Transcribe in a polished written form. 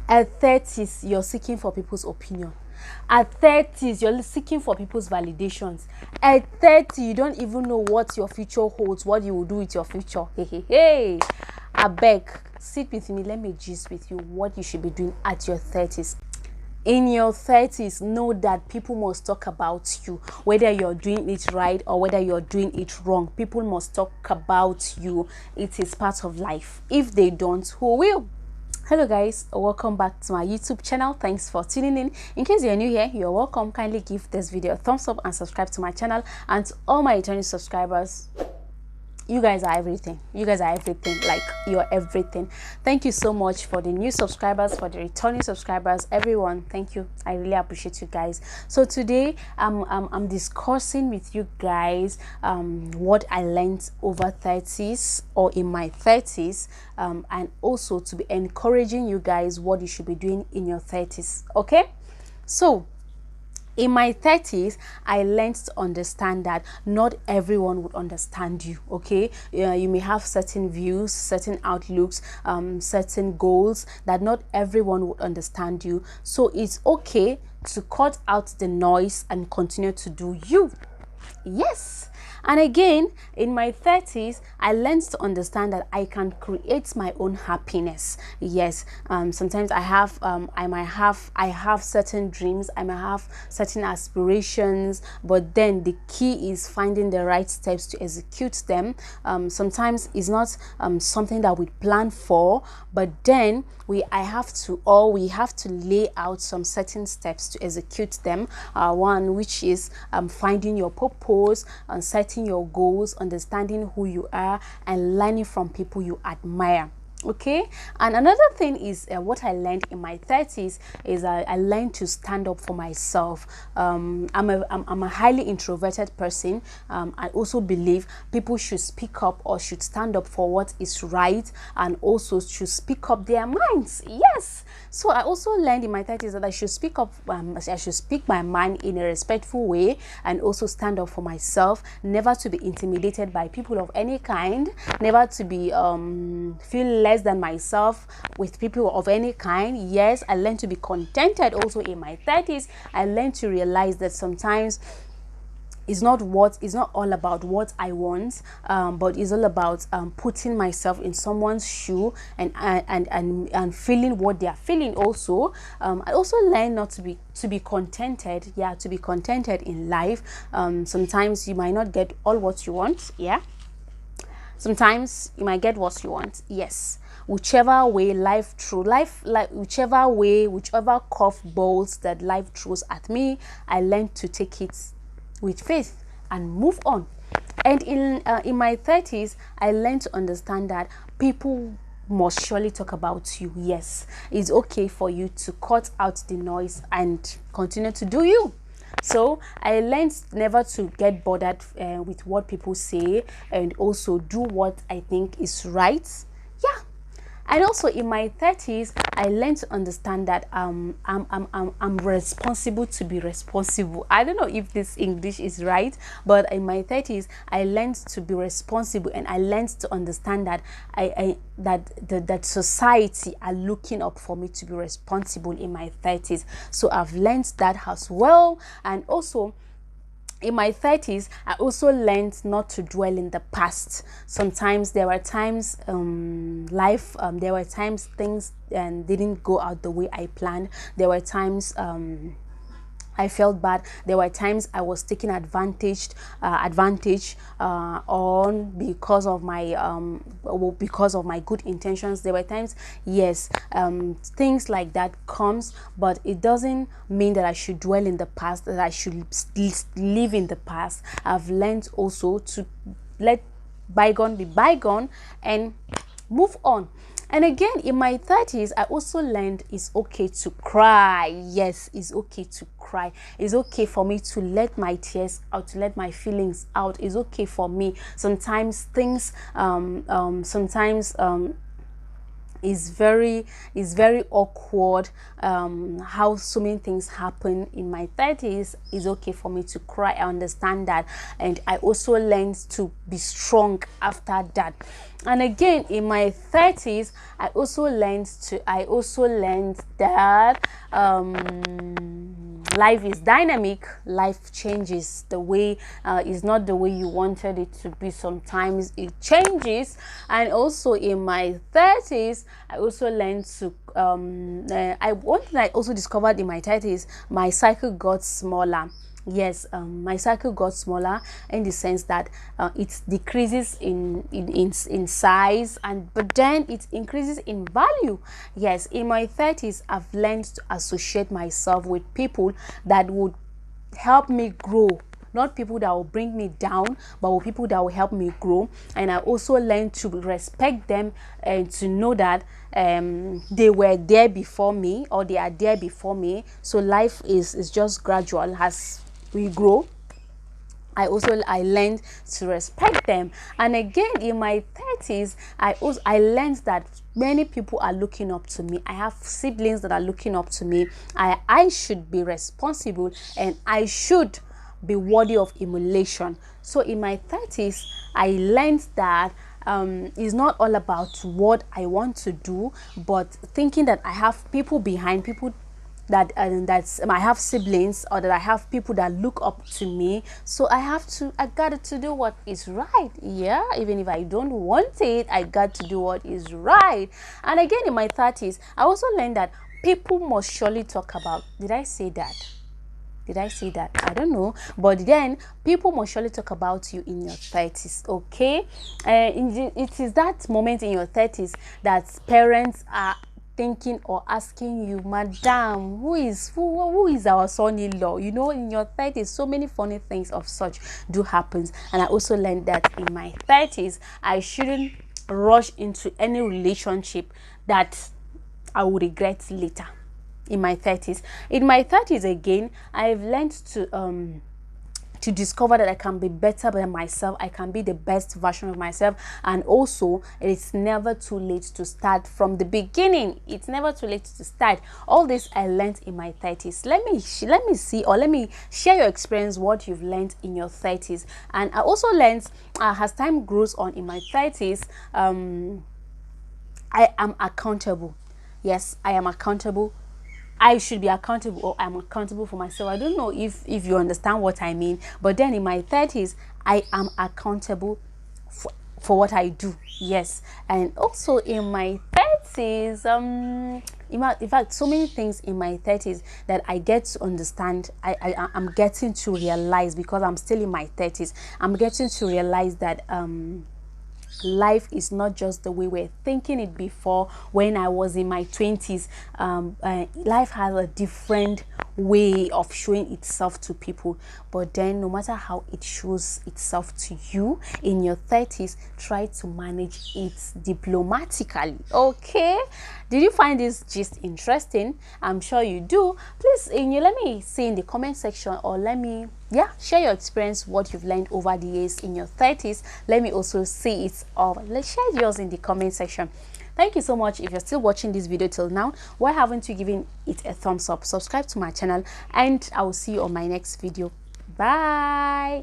At 30s, you're seeking for people's opinion. At 30s, you're seeking for people's validations. At 30, you don't even know what your future holds, what you will do with your future. Hey, hey, hey. I beg, sit with me. Let me gist with you what you should be doing at your 30s. In your 30s, know that people must talk about you, whether you're doing it right or whether you're doing it wrong. People must talk about you. It is part of life. If they don't, who will? Hello guys, welcome back to my YouTube channel. Thanks for tuning in case you're new here, you're welcome. Kindly give this video a thumbs up and subscribe to my channel. And to all my returning subscribers, you guys are everything. You guys are everything. Like, you're everything. Thank you so much for the new subscribers, for the returning subscribers, everyone. Thank you. I really appreciate you guys. So today I'm discussing with you guys what I learned over 30s or in my 30s, and also to be encouraging you guys what you should be doing in your 30s. Okay, so in my 30s, I learned to understand that not everyone would understand you. Okay, you may have certain views, certain outlooks, certain goals that not everyone would understand you. So it's okay to cut out the noise and continue to do you. Yes. And again, in my 30s, I learned to understand that I can create my own happiness. Yes, sometimes I have certain dreams, I might have certain aspirations, but then the key is finding the right steps to execute them. Sometimes it's not something that we plan for, but then we have to lay out some certain steps to execute them. One which is finding your purpose and setting your goals, understanding who you are, and learning from people you admire. Okay, and another thing is what I learned in my 30s is I learned to stand up for myself. I'm a highly introverted person. I also believe people should speak up or should stand up for what is right, and also should speak up their minds. Yes, so I also learned in my 30s that I should speak up. I should speak my mind in a respectful way, and also stand up for myself. Never to be intimidated by people of any kind. Never to be feel less than myself with people of any kind. Yes, I learned to be contented also in my 30s. I learned to realize that sometimes it's not all about what I want, but it's all about putting myself in someone's shoe and feeling what they are feeling. Also, I also learned not to be contented. Yeah, to be contented in life. Sometimes you might not get all what you want. Yeah, sometimes you might get what you want. Yes, whichever way whichever curveballs that life throws at me, I learned to take it with faith and move on. And in my 30s, I learned to understand that people must surely talk about you. Yes, it's okay for you to cut out the noise and continue to do you. So I learned never to get bothered with what people say, and also do what I think is right. Yeah. And also in my 30s, I learned to understand that I'm responsible to be responsible. I don't know if this English is right, but in my 30s, I learned to be responsible, and I learned to understand that that society are looking up for me to be responsible in my 30s. So I've learned that as well. And also in my 30s, I also learned not to dwell in the past. Sometimes there were times there were times things didn't go out the way I planned. There were times I felt bad. There were times I was taken advantage on because of my good intentions. There were times, yes, things like that comes, but it doesn't mean that I should dwell in the past, that I should live in the past. I've learned also to let bygone be bygone and move on. And again, in my 30s, I also learned it's okay to cry. Yes, it's okay to cry. It's okay for me to let my tears out, to let my feelings out. It's okay for me. Sometimes things, is very awkward. How so many things happen in my 30s. Is okay for me to cry, I understand that, and I also learned to be strong after that. And again, in my 30s, I also learned that life is dynamic. Life changes. The way is not the way you wanted it to be. Sometimes it changes. And also in my 30s, I also learned to one thing I also discovered in my 30s, my cycle got smaller. Yes, my cycle got smaller in the sense that it decreases in size, but then it increases in value. Yes, in my 30s, I've learned to associate myself with people that would help me grow, not people that will bring me down, but with people that will help me grow. And I also learned to respect them and to know that they were there before me, or they are there before me. So life is just gradual. As we grow, I learned to respect them. And again, in my 30s, I learned that many people are looking up to me. I have siblings that are looking up to me. I should be responsible, and I should be worthy of emulation. So in my 30s, I learned that it's not all about what I want to do, but thinking that I have people behind, people that I have siblings, or that I have people that look up to me. So I got to do what is right. Yeah, even if I don't want it, I got to do what is right. And again, in my 30s, I also learned that people must surely talk about. Did I say that? I don't know. But then people must surely talk about you in your 30s. Okay, it is that moment in your 30s that parents are thinking or asking you, madam, who is our son-in-law? You know, in your 30s, so many funny things of such do happen. And I also learned that in my 30s, I shouldn't rush into any relationship that I will regret later. In my 30s again, I've learned to discover that I can be better than myself. I can be the best version of myself. And also, it's never too late to start from the beginning. It's never too late to start. All this I learned in my 30s. Let me see, or let me share your experience, what you've learned in your 30s. And I also learned as time grows on in my 30s, I am accountable. Yes, I am accountable. I should be accountable, or I'm accountable for myself. I don't know if you understand what I mean. But then in my 30s, I am accountable for what I do. Yes. And also in my 30s, in fact, so many things in my 30s that I get to understand. I'm getting to realize, because I'm still in my 30s, I'm getting to realize that life is not just the way we're thinking it before. When I was in my 20s, life has a different way of showing itself to people. But then no matter how it shows itself to you in your 30s, try to manage it diplomatically. Okay, did you find this gist interesting? I'm sure you do. Please, let me see in the comment section, or share your experience, what you've learned over the years in your 30s. Let me also see it, or let's share yours in the comment section. Thank you so much. If you're still watching this video till now, why haven't you given it a thumbs up? Subscribe to my channel, and I will see you on my next video. Bye.